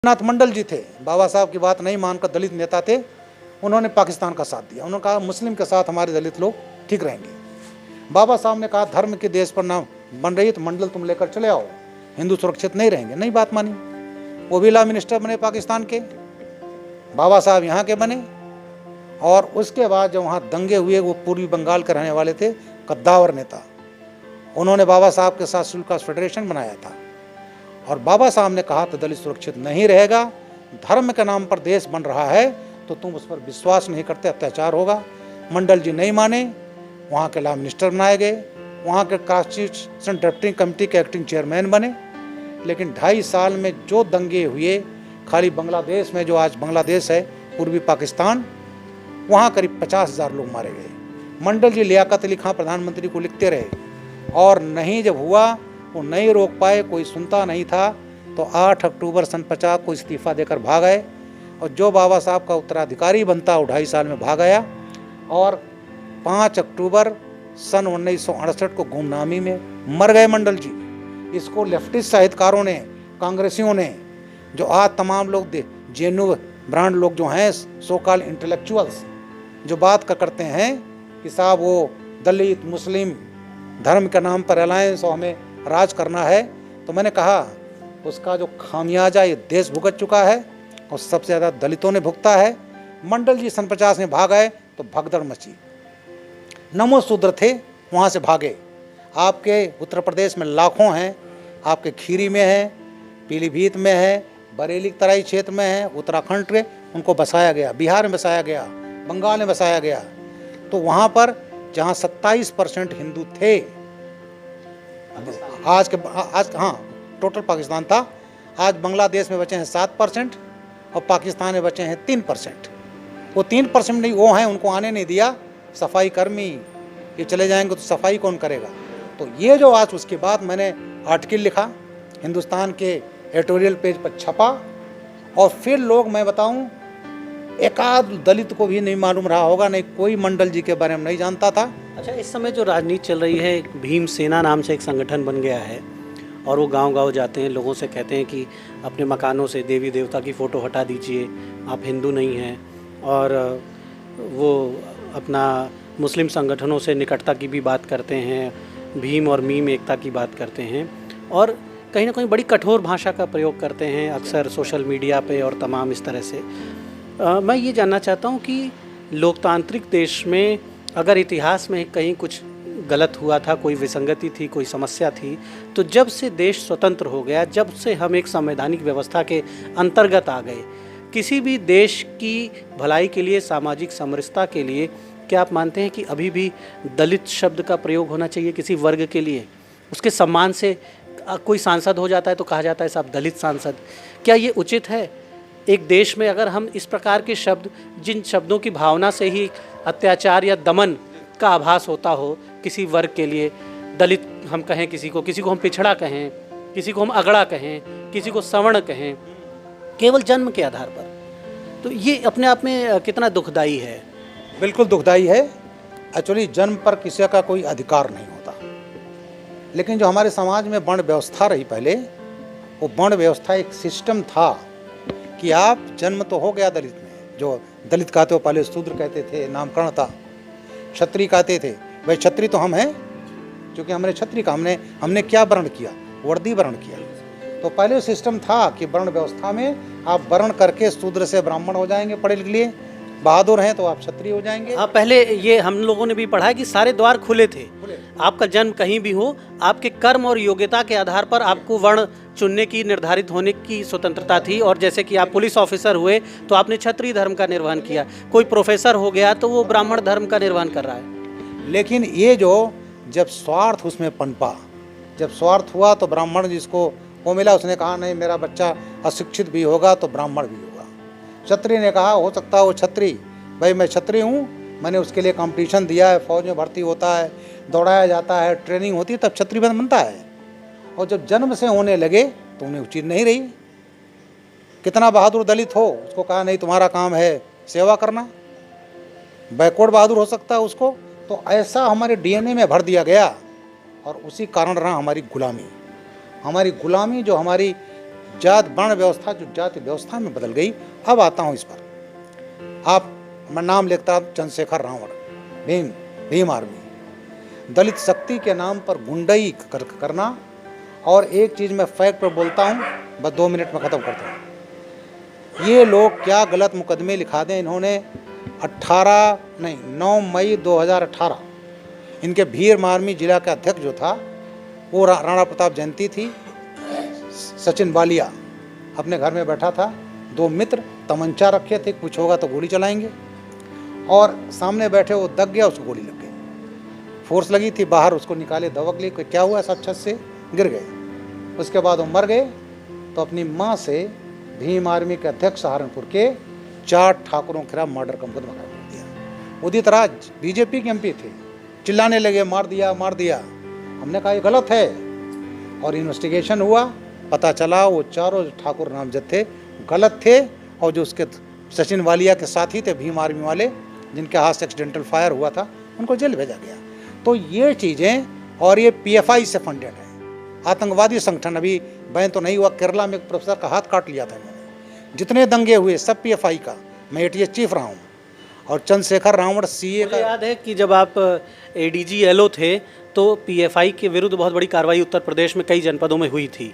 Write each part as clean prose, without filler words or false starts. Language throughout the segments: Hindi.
नाथ मंडल जी थे, बाबा साहब की बात नहीं मानकर दलित नेता थे। उन्होंने पाकिस्तान का साथ दिया। उन्होंने कहा मुस्लिम के साथ हमारे दलित लोग ठीक रहेंगे। बाबा साहब ने कहा धर्म के देश पर ना बन रही तो मंडल तुम लेकर चले आओ, हिंदू सुरक्षित नहीं रहेंगे। नहीं बात मानी। वो भी लॉ मिनिस्टर बने पाकिस्तान के, बाबा साहब यहाँ के बने। और उसके बाद जब वहाँ दंगे हुए, वो पूर्वी बंगाल के रहने वाले थे, कद्दावर नेता, उन्होंने बाबा साहब के साथ शेड्यूल कास्ट फेडरेशन बनाया था। और बाबा साहब ने कहा तो दलित सुरक्षित नहीं रहेगा, धर्म के नाम पर देश बन रहा है तो तुम उस पर विश्वास नहीं करते, अत्याचार होगा। मंडल जी नहीं माने, वहाँ के लॉ मिनिस्टर बनाए गए, वहाँ के कॉन्स्टिट्यूशन ड्राफ्टिंग कमेटी के एक्टिंग चेयरमैन बने। लेकिन 2.5 साल में जो दंगे हुए, खाली बांग्लादेश में, जो आज बांग्लादेश है पूर्वी पाकिस्तान, वहाँ करीब 50,000 लोग मारे गए। मंडल जी लियाकत अली खां प्रधानमंत्री को लिखते रहे और नहीं जब हुआ वो नहीं रोक पाए, कोई सुनता नहीं था। तो 8 अक्टूबर सन 50 को इस्तीफा देकर भाग गए। और जो बाबा साहब का उत्तराधिकारी बनता वो 2.5 साल में भाग गया। और 5 अक्टूबर सन 1968 को गुमनामी में मर गए मंडल जी। इसको लेफ्टिस्ट साहित्यकारों ने, कांग्रेसियों ने, जो आज तमाम लोग जेनु ब्रांड लोग जो हैं, सो कॉल्ड इंटेलेक्चुअल्स, जो बात करते हैं कि साहब वो दलित मुस्लिम धर्म के नाम पर अलायंस और हमें राज करना है, तो मैंने कहा उसका जो खामियाजा ये देश भुगत चुका है और सबसे ज़्यादा दलितों ने भुगता है। मंडल जी सन 50 में भाग गए तो भगदड़ मची। नमो शूद्र थे, वहाँ से भागे। आपके उत्तर प्रदेश में लाखों हैं, आपके खीरी में है, पीलीभीत में है, बरेली तराई क्षेत्र में है, उत्तराखंड के उनको बसाया गया, बिहार में बसाया गया, बंगाल में बसाया गया। तो वहाँ पर जहाँ 27% हिंदू थे, आज हाँ टोटल पाकिस्तान था, आज बांग्लादेश में बचे हैं 7% और पाकिस्तान में बचे हैं 3%। वो 3% नहीं, वो हैं, उनको आने नहीं दिया। सफाई कर्मी ये चले जाएंगे तो सफाई कौन करेगा। तो ये जो आज उसके बाद मैंने आर्टिकल लिखा, हिंदुस्तान के एडिटोरियल पेज पर छपा, और फिर लोग, मैं बताऊं, एकाध दलित को भी नहीं मालूम रहा होगा, नहीं कोई मंडल जी के बारे में नहीं जानता था। अच्छा, इस समय जो राजनीति चल रही है, भीम सेना नाम से एक संगठन बन गया है और वो गांव-गांव जाते हैं, लोगों से कहते हैं कि अपने मकानों से देवी देवता की फ़ोटो हटा दीजिए, आप हिंदू नहीं हैं। और वो अपना मुस्लिम संगठनों से निकटता की भी बात करते हैं, भीम और मीम एकता की बात करते हैं, और कहीं ना कहीं बड़ी कठोर भाषा का प्रयोग करते हैं अक्सर सोशल मीडिया पे और तमाम इस तरह से। मैं ये जानना चाहता हूँ कि लोकतांत्रिक देश में अगर इतिहास में कहीं कुछ गलत हुआ था, कोई विसंगति थी, कोई समस्या थी, तो जब से देश स्वतंत्र हो गया, जब से हम एक संवैधानिक व्यवस्था के अंतर्गत आ गए, किसी भी देश की भलाई के लिए, सामाजिक समरसता के लिए, क्या आप मानते हैं कि अभी भी दलित शब्द का प्रयोग होना चाहिए किसी वर्ग के लिए? उसके सम्मान से कोई सांसद हो जाता है तो कहा जाता है साहब दलित सांसद। क्या ये उचित है एक देश में अगर हम इस प्रकार के शब्द, जिन शब्दों की भावना से ही अत्याचार या दमन का आभास होता हो किसी वर्ग के लिए, दलित हम कहें किसी को हम पिछड़ा कहें, किसी को हम अगड़ा कहें, किसी को सवर्ण कहें, केवल जन्म के आधार पर, तो ये अपने आप में कितना दुखदाई है? बिल्कुल दुखदाई है। एक्चुअली जन्म पर किसी का कोई अधिकार नहीं होता, लेकिन जो हमारे समाज में वर्ण व्यवस्था रही पहले, वो वर्ण व्यवस्था एक सिस्टम था कि आप जन्म तो हो गया दलित में, जो दलित कहते हो, पहले शूद्र कहते थे, नामकरण था, क्षत्रिय कहते थे। भाई क्षत्रिय तो हम हैं, क्योंकि हमने क्षत्रिय का हमने क्या वर्ण किया? वर्दी वर्ण किया। तो पहले सिस्टम था कि वर्ण व्यवस्था में आप वर्ण करके शूद्र से ब्राह्मण हो जाएंगे, पढ़े लिख लिए, बहादुर हैं तो आप क्षत्रिय हो जाएंगे। हाँ, पहले ये हम लोगों ने भी पढ़ा है कि सारे द्वार खुले थे। आपका जन्म कहीं भी हो, आपके कर्म और योग्यता के आधार पर आपको वर्ण चुनने की, निर्धारित होने की स्वतंत्रता थी। और जैसे कि आप पुलिस ऑफिसर हुए तो आपने क्षत्रिय धर्म का निर्वहन किया, कोई प्रोफेसर हो गया तो वो ब्राह्मण धर्म का निर्वहन कर रहा है। लेकिन ये जो जब स्वार्थ उसमें पनपा, जब स्वार्थ हुआ तो ब्राह्मण जिसको वो मिला, उसने कहा नहीं मेरा बच्चा अशिक्षित भी होगा तो ब्राह्मण भी होगा। क्षत्रिय ने कहा हो सकता है वो क्षत्रिय, भाई मैं क्षत्रिय हूँ, मैंने उसके लिए कंपटीशन दिया है, फौज में भर्ती होता है, दौड़ाया जाता है, ट्रेनिंग होती है, तब क्षत्रिय बनता है। और जब जन्म से होने लगे तो उन्हें उचित नहीं रही। कितना बहादुर दलित हो, उसको कहा नहीं तुम्हारा काम है सेवा करना, बैकवर्ड बहादुर हो सकता है उसको। तो ऐसा हमारे डीएनए में भर दिया गया, और उसी कारण रहा हमारी गुलामी। जो हमारी जात वर्ण व्यवस्था जो जाति व्यवस्था में बदल गई। अब आता हूँ इस पर। आप, मैं नाम लिखता हूँ चंद्रशेखर रावण, भीम आर्मी। दलित शक्ति के नाम पर गुंडई करना। और एक चीज़ मैं फैक्ट पर बोलता हूँ, बस 2 मिनट में ख़त्म करता हूँ। ये लोग क्या गलत मुकदमे लिखा दें इन्होंने। 9 मई 2018 इनके भीम आर्मी जिला का अध्यक्ष जो था वो राणा प्रताप जयंती थी। सचिन वालिया अपने घर में बैठा था, 2 मित्र तमंचा रखे थे, कुछ होगा तो गोली चलाएंगे, और सामने बैठे वो दब गया, उसको गोली लग गई। फोर्स लगी थी, बाहर उसको निकाले, दबक ली, क्या हुआ, सब छत से गिर गए। उसके बाद वो मर गए। तो अपनी माँ से भीम आर्मी के अध्यक्ष सहारनपुर के 4 ठाकुरों के खिलाफ मर्डर का मुकदमा कर दिया। उदित राज बीजेपी के एमपी थे, चिल्लाने लगे मार दिया मार दिया। हमने कहा ये गलत है, और इन्वेस्टिगेशन हुआ, पता चला वो चारों ठाकुर नामजद थे गलत थे, और जो उसके सचिन वालिया के साथी थे भीम आर्मी वाले, जिनके हाथ से एक्सीडेंटल फायर हुआ था, उनको जेल भेजा गया। तो ये चीज़ें, और ये पीएफआई से फंडेड है, आतंकवादी संगठन। अभी बैन तो नहीं हुआ, केरला में एक प्रोफेसर का हाथ काट लिया था इन्होंने। जितने दंगे हुए सब पीएफआई का। मैं एटीएस चीफ रहा हूँ। और चंद्रशेखर रावण सीए का, मुझे याद है कि जब आप एडीजी एलओ थे तो पीएफआई के विरुद्ध बहुत बड़ी कार्रवाई उत्तर प्रदेश में कई जनपदों में हुई थी,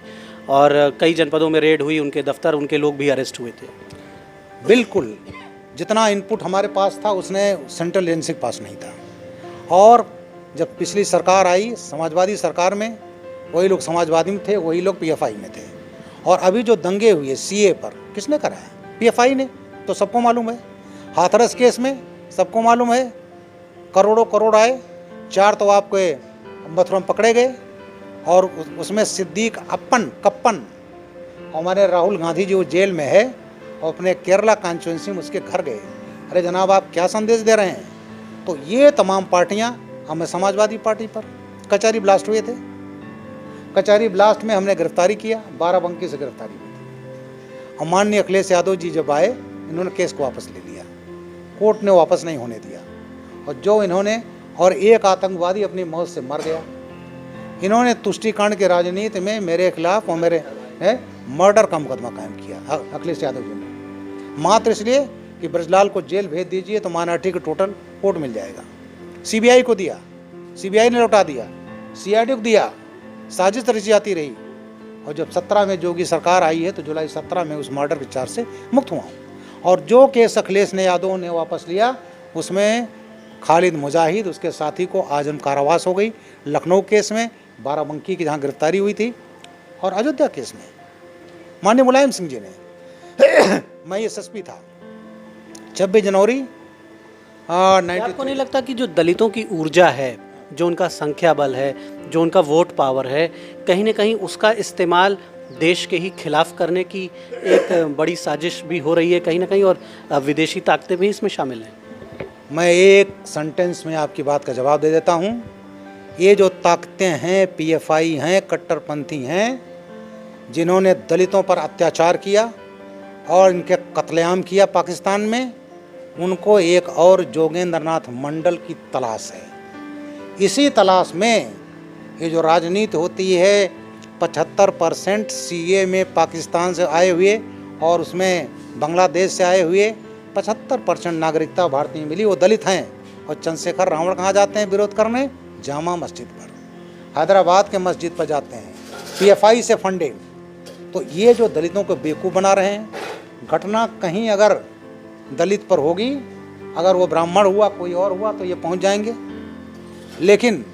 और कई जनपदों में रेड हुई, उनके दफ्तर, उनके लोग भी अरेस्ट हुए थे। बिल्कुल जितना इनपुट हमारे पास था उसने सेंट्रल एजेंसी के पास नहीं था। और जब पिछली सरकार आई समाजवादी सरकार में, वही लोग समाजवादी में थे, वही लोग पीएफआई में थे। और अभी जो दंगे हुए सीए पर, किसने कराया? पीएफआई ने, तो सबको मालूम है। हाथरस केस में सबको मालूम है, करोड़ों करोड़ आए। 4 तो आपके मथुरा में पकड़े गए, और उसमें सिद्दीक कप्पन, हमारे राहुल गांधी जी वो जेल में है, और अपने केरला कॉन्स्टिट्यूंसी में उसके घर गए। अरे जनाब, आप क्या संदेश दे रहे हैं? तो ये तमाम पार्टियां, हमें समाजवादी पार्टी पर कचहरी ब्लास्ट हुए थे। कचहरी ब्लास्ट में हमने गिरफ्तारी किया, बाराबंकी से गिरफ्तारी हुई थी। और माननीय अखिलेश यादव जी जब आए, इन्होंने केस को वापस ले लिया, कोर्ट ने वापस नहीं होने दिया। और जो इन्होंने, और एक आतंकवादी अपनी मौत से मर गया। इन्होंने तुष्टीकरण की राजनीति में मेरे खिलाफ और मेरे मर्डर का मुकदमा कायम किया अखिलेश यादव जी ने, मात्र इसलिए कि ब्रजलाल को जेल भेज दीजिए तो माइनॉरिटी का टोटल कोर्ट मिल जाएगा। सीबीआई को दिया, सीबीआई ने लौटा दिया, सीआईडी को दिया, साजिश रची जाती रही। और जब 17 में जोगी सरकार आई है तो जुलाई 17 में उस मर्डर के चार्ज से मुक्त हुआ हूँ। और जो केस अखिलेश ने यादव ने वापस लिया, उसमें खालिद मुजाहिद उसके साथी को आजीवन कारावास हो गई। लखनऊ केस में, बाराबंकी की जहाँ गिरफ्तारी हुई थी, और अयोध्या केस में माननीय मुलायम सिंह जी ने मैं एसएसपी था 26 जनवरी आपको नहीं लगता कि जो दलितों की ऊर्जा है, जो उनका संख्या बल है, जो उनका वोट पावर है, कहीं ना कहीं उसका इस्तेमाल देश के ही खिलाफ करने की एक बड़ी साजिश भी हो रही है कहीं ना कहीं, और विदेशी ताकतें भी इसमें शामिल हैं? मैं एक सेंटेंस में आपकी बात का जवाब दे देता हूँ। ये जो ताकतें हैं, पीएफआई हैं, कट्टरपंथी हैं, जिन्होंने दलितों पर अत्याचार किया और इनके कत्लेआम किया पाकिस्तान में, उनको एक और जोगेंद्र नाथ मंडल की तलाश है। इसी तलाश में ये जो राजनीति होती है, 75% सीए में पाकिस्तान से आए हुए, और उसमें बांग्लादेश से आए हुए 75% नागरिकता भारतीय मिली, वो दलित हैं। और चंद्रशेखर रावण कहाँ जाते हैं विरोध करने? जामा मस्जिद पर, हैदराबाद के मस्जिद पर जाते हैं, पीएफआई से फंडे। तो ये जो दलितों को बेवकूफ़ बना रहे हैं, घटना कहीं अगर दलित पर होगी, अगर वो ब्राह्मण हुआ, कोई और हुआ, तो ये पहुंच जाएंगे। लेकिन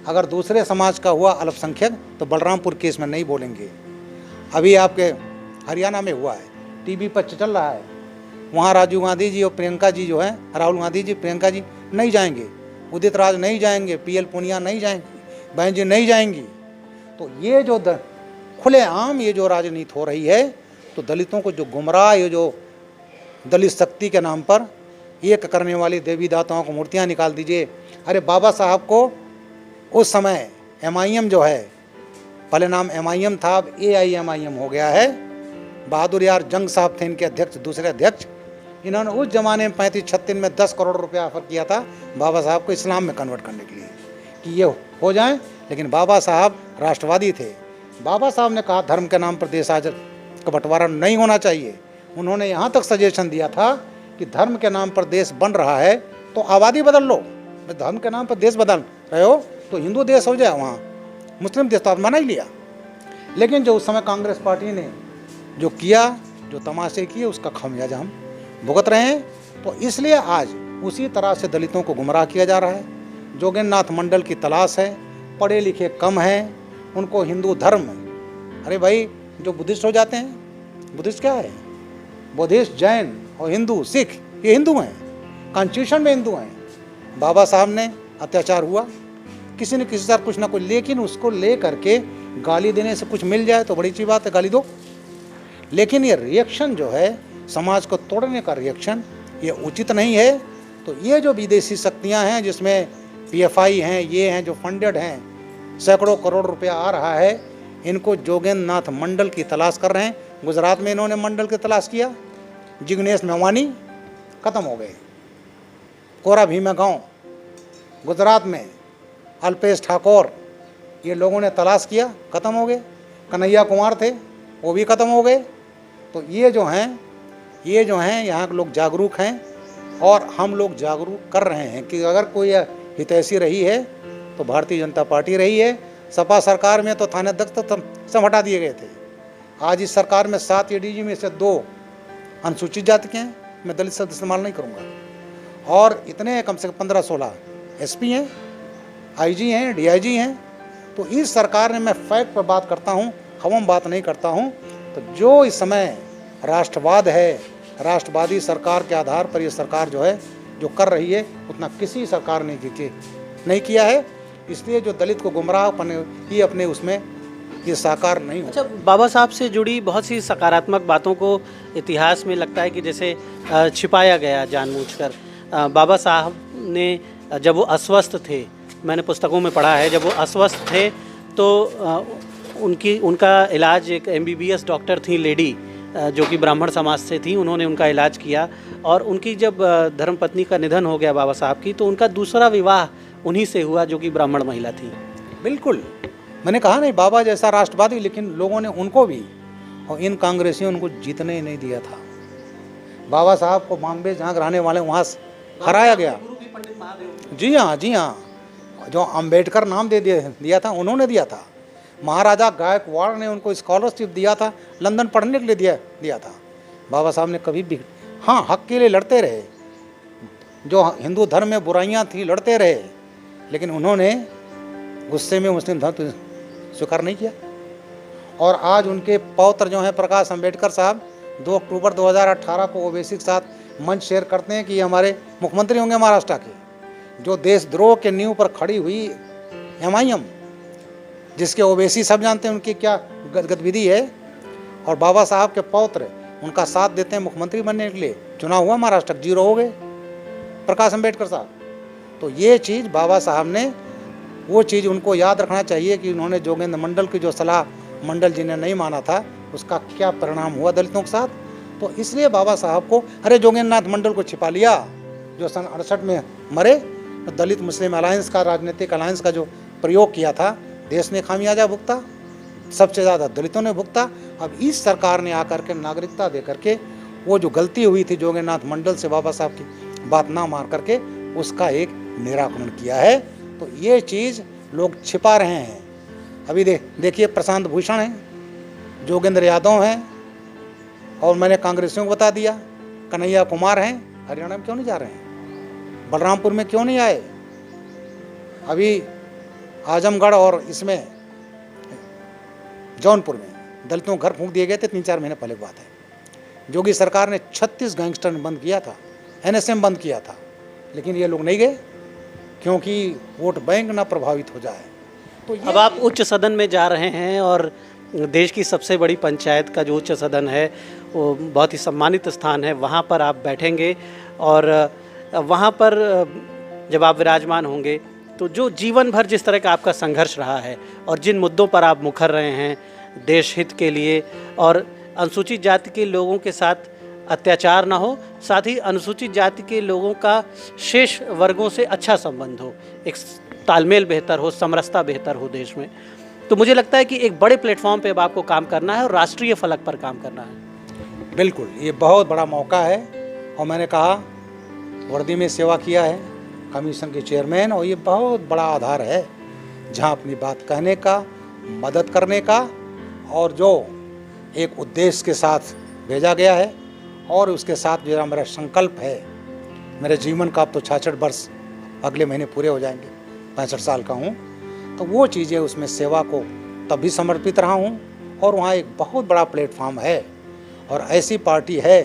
अगर दूसरे समाज का हुआ, अल्पसंख्यक, तो बलरामपुर केस में नहीं बोलेंगे। अभी आपके हरियाणा में हुआ है, टीवी पर चल रहा है, वहाँ राजीव गांधी जी और प्रियंका जी जो हैं, राहुल गांधी जी, प्रियंका जी नहीं जाएंगे, उदित राज नहीं जाएंगे, पीएल पूनिया नहीं जाएंगी, बहन जी नहीं जाएंगी। तो ये जो खुलेआम ये जो राजनीति हो रही है, तो दलितों को जो गुमराह, ये जो दलित शक्ति के नाम पर एक करने वाली देवी दाताओं को मूर्तियाँ निकाल दीजिए। अरे बाबा साहब को उस समय एमआईएम जो है, पहले नाम एमआईएम था, अब एआईएमआईएम हो गया है। बहादुर यार जंग साहब थे इनके अध्यक्ष, दूसरे अध्यक्ष। इन्होंने उस जमाने में 35-36 में 10 करोड़ रुपया ऑफर किया था बाबा साहब को इस्लाम में कन्वर्ट करने के लिए कि ये हो जाए। लेकिन बाबा साहब राष्ट्रवादी थे। बाबा साहब ने कहा धर्म के नाम पर देश आज का बंटवारा नहीं होना चाहिए। उन्होंने यहाँ तक सजेशन दिया था कि धर्म के नाम पर देश बन रहा है तो आबादी बदल लो। धर्म के नाम पर देश बदल रहे हो तो हिंदू देश हो जाए, वहाँ मुस्लिम देश तो बना ही लिया। लेकिन जो उस समय कांग्रेस पार्टी ने जो किया, जो तमाशे किए, उसका खामियाजा हम भुगत रहे हैं। तो इसलिए आज उसी तरह से दलितों को गुमराह किया जा रहा है। जोगेंद्रनाथ मंडल की तलाश है, पढ़े लिखे कम हैं, उनको हिंदू धर्म, अरे भाई जो बुद्धिस्ट हो जाते हैं, बुद्धिस्ट क्या है, बुद्धिस्ट, जैन और हिंदू, सिख, ये हिंदू हैं, कॉन्स्टिट्यूशन में हिंदू हैं। बाबा साहब ने अत्याचार हुआ, किसी न किसी साथ कुछ ना कुछ, लेकिन उसको ले करके गाली देने से कुछ मिल जाए तो बड़ी अच्छी बात है, गाली दो। लेकिन ये रिएक्शन जो है, समाज को तोड़ने का रिएक्शन, ये उचित नहीं है। तो ये जो विदेशी शक्तियां हैं, जिसमें पीएफआई हैं, ये हैं जो फंडेड हैं, सैकड़ों करोड़ रुपया आ रहा है, इनको जोगेंद्रनाथ मंडल की तलाश कर रहे हैं। गुजरात में इन्होंने मंडल की तलाश किया, जिग्नेश मेवानी ख़त्म हो गए, कोरा भीमा गाँव गुजरात में, अल्पेश ठाकुर, ये लोगों ने तलाश किया, ख़त्म हो गए। कन्हैया कुमार थे, वो भी ख़त्म हो गए। तो ये जो हैं यहाँ के लोग जागरूक हैं, और हम लोग जागरूक कर रहे हैं कि अगर कोई हितैषी रही है तो भारतीय जनता पार्टी रही है। सपा सरकार में तो थानाध्यक्ष तो सब हटा दिए गए थे। आज इस सरकार में 7 एडीजी में से 2 अनुसूचित जाति के हैं, मैं दलित शब्द इस्तेमाल नहीं करूँगा, और इतने कम से कम 15-16 एसपी हैं, आईजी हैं, डीआईजी हैं। तो इस सरकार ने, मैं फैक्ट पर बात करता हूँ, खवम बात नहीं करता हूँ। तो जो इस समय राष्ट्रवाद है, राष्ट्रवादी सरकार के आधार पर ये सरकार जो है, जो कर रही है, उतना किसी सरकार ने नहीं किया है। इसलिए जो दलित को गुमराह ये अपने उसमें ये साकार नहीं हो। अच्छा, बाबा साहब से जुड़ी बहुत सी सकारात्मक बातों को इतिहास में लगता है कि जैसे छिपाया गया जानबूझकर। बाबा साहब ने जब वो अस्वस्थ थे, मैंने पुस्तकों में पढ़ा है, जब वो अस्वस्थ थे तो उनका इलाज एक MBBS डॉक्टर थी लेडी, जो कि ब्राह्मण समाज से थी, उन्होंने उनका इलाज किया। और उनकी जब धर्मपत्नी का निधन हो गया बाबा साहब की, तो उनका दूसरा विवाह उन्हीं से हुआ जो कि ब्राह्मण महिला थी। बिल्कुल, मैंने कहा नहीं, बाबा जैसा राष्ट्रवादी, लेकिन लोगों ने उनको भी, और इन कांग्रेसियों उनको जीतने ही नहीं दिया था। बाबा साहब को बॉम्बे जहाँ रहने वाले वहाँ हराया गया। जी हाँ, जी हाँ, जो अंबेडकर नाम दे दिया था, उन्होंने दिया था। महाराजा गायकवाड़ ने उनको स्कॉलरशिप दिया था, लंदन पढ़ने के लिए दिया था। बाबा साहब ने कभी भी, हाँ, हक के लिए लड़ते रहे, जो हिंदू धर्म में बुराइयां थी लड़ते रहे, लेकिन उन्होंने गुस्से में मुस्लिम धर्म स्वीकार नहीं किया। और आज उनके पौत्र जो हैं प्रकाश अंबेडकर साहब, 2 अक्टूबर 2018 को ओवैसी के साथ मंच शेयर करते हैं कि ये हमारे मुख्यमंत्री होंगे महाराष्ट्र के। जो देशद्रोह के नींव पर खड़ी हुई MIM, जिसके ओवैसी सब जानते हैं उनकी क्या गतिविधि है, और बाबा साहब के पौत्र उनका साथ देते हैं मुख्यमंत्री बनने के लिए। चुनाव हुआ महाराष्ट्र, 0 हो गए प्रकाश अंबेडकर साहब। तो ये चीज़ बाबा साहब ने, वो चीज़ उनको याद रखना चाहिए कि उन्होंने जोगेंद्र मंडल की जो सलाह, मंडल जी ने नहीं माना था, उसका क्या परिणाम हुआ दलितों के साथ। तो इसलिए बाबा साहब को, अरे जोगेंद्रनाथ मंडल को छिपा लिया, जो सन 68 में मरे। तो दलित मुस्लिम अलायंस का, राजनीतिक अलायंस का जो प्रयोग किया था, देश ने खामियाजा भुगता, सबसे ज़्यादा दलितों ने भुगता। अब इस सरकार ने आकर के नागरिकता दे करके, वो जो गलती हुई थी जोगेंद्रनाथ मंडल से बाबा साहब की बात ना मार करके, उसका एक निराकरण किया है। तो ये चीज़ लोग छिपा रहे हैं। अभी देखिए प्रशांत भूषण हैं, जोगेंद्र यादव हैं, और मैंने कांग्रेसियों को बता दिया, कन्हैया कुमार हैं, हरियाणा में क्यों नहीं जा रहे हैं, बलरामपुर में क्यों नहीं आए। अभी आजमगढ़ और इसमें जौनपुर में दलितों को घर फूंक दिए गए थे, 3-4 महीने पहले की बात है। योगी सरकार ने 36 गैंगस्टर बंद किया था, NSM बंद किया था, लेकिन ये लोग नहीं गए क्योंकि वोट बैंक ना प्रभावित हो जाए। तो अब आप उच्च सदन में जा रहे हैं, और देश की सबसे बड़ी पंचायत का जो उच्च सदन है, वो बहुत ही सम्मानित स्थान है, वहाँ पर आप बैठेंगे। और वहाँ पर जब आप विराजमान होंगे, तो जो जीवन भर जिस तरह का आपका संघर्ष रहा है, और जिन मुद्दों पर आप मुखर रहे हैं देश हित के लिए, और अनुसूचित जाति के लोगों के साथ अत्याचार ना हो, साथ ही अनुसूचित जाति के लोगों का शेष वर्गों से अच्छा संबंध हो, एक तालमेल बेहतर हो, समरसता बेहतर हो देश में, तो मुझे लगता है कि एक बड़े प्लेटफॉर्म पे अब आपको काम करना है और राष्ट्रीय फलक पर काम करना है। बिल्कुल, ये बहुत बड़ा मौका है। और मैंने कहा वर्दी में सेवा किया है, कमीशन के चेयरमैन, और ये बहुत बड़ा आधार है जहाँ अपनी बात कहने का, मदद करने का, और जो एक उद्देश्य के साथ भेजा गया है और उसके साथ जो मेरा संकल्प है, मेरे जीवन का अब तो 66 वर्ष अगले महीने पूरे हो जाएंगे, 65 साल का हूँ, तो वो चीज़ें उसमें सेवा को तभी समर्पित रहा हूँ। और वहाँ एक बहुत बड़ा प्लेटफॉर्म है और ऐसी पार्टी है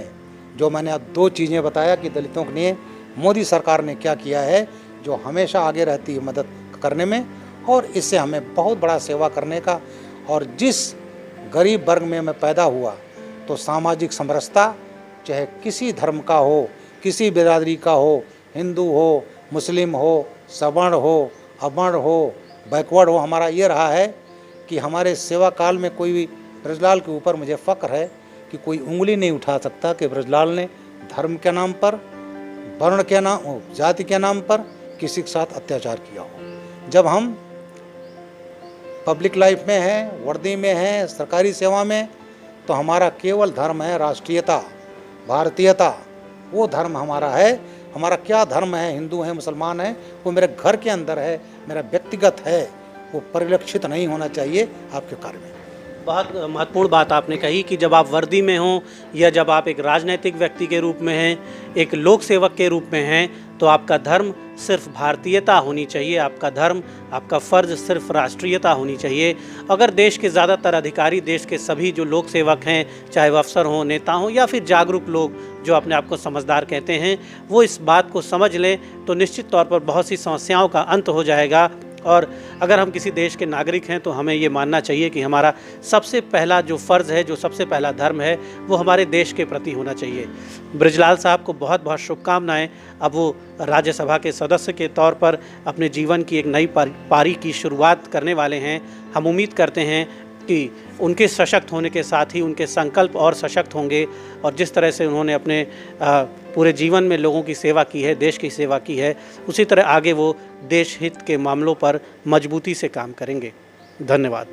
जो मैंने अब 2 चीज़ें बताया कि दलितों के लिए मोदी सरकार ने क्या किया है, जो हमेशा आगे रहती है मदद करने में, और इससे हमें बहुत बड़ा सेवा करने का। और जिस गरीब वर्ग में मैं पैदा हुआ तो सामाजिक समरसता, चाहे किसी धर्म का हो, किसी बिरादरी का हो, हिंदू हो, मुस्लिम हो, सवर्ण हो, अवर्ण हो, बैकवर्ड हो, हमारा ये रहा है कि हमारे सेवा काल में कोई भी ब्रजलाल के ऊपर मुझे फ़ख्र है कि कोई उंगली नहीं उठा सकता कि ब्रजलाल ने धर्म के नाम पर, वर्ण के नाम, जाति के नाम पर किसी के साथ अत्याचार किया हो। जब हम पब्लिक लाइफ में हैं, वर्दी में हैं, सरकारी सेवा में, तो हमारा केवल धर्म है राष्ट्रीयता, भारतीयता। वो धर्म हमारा है। हमारा क्या धर्म है, हिंदू है, मुसलमान है, वो मेरे घर के अंदर है, मेरा व्यक्तिगत है, वो परिलक्षित नहीं होना चाहिए आपके कार्य में। बहुत महत्वपूर्ण बात आपने कही कि जब आप वर्दी में हों या जब आप एक राजनीतिक व्यक्ति के रूप में हैं, एक लोक सेवक के रूप में हैं, तो आपका धर्म सिर्फ भारतीयता होनी चाहिए, आपका धर्म, आपका फ़र्ज सिर्फ राष्ट्रीयता होनी चाहिए। अगर देश के ज़्यादातर अधिकारी, देश के सभी जो लोक सेवक हैं, चाहे वो अफसर हों, नेता हों या फिर जागरूक लोग जो अपने आप को समझदार कहते हैं, वो इस बात को समझ लें तो निश्चित तौर पर बहुत सी समस्याओं का अंत हो जाएगा। और अगर हम किसी देश के नागरिक हैं तो हमें ये मानना चाहिए कि हमारा सबसे पहला जो फ़र्ज़ है, जो सबसे पहला धर्म है, वो हमारे देश के प्रति होना चाहिए। ब्रजलाल साहब को बहुत बहुत शुभकामनाएं। अब वो राज्यसभा के सदस्य के तौर पर अपने जीवन की एक नई पारी की शुरुआत करने वाले हैं। हम उम्मीद करते हैं कि उनके सशक्त होने के साथ ही उनके संकल्प और सशक्त होंगे, और जिस तरह से उन्होंने अपने पूरे जीवन में लोगों की सेवा की है, देश की सेवा की है, उसी तरह आगे वो देश हित के मामलों पर मजबूती से काम करेंगे। धन्यवाद।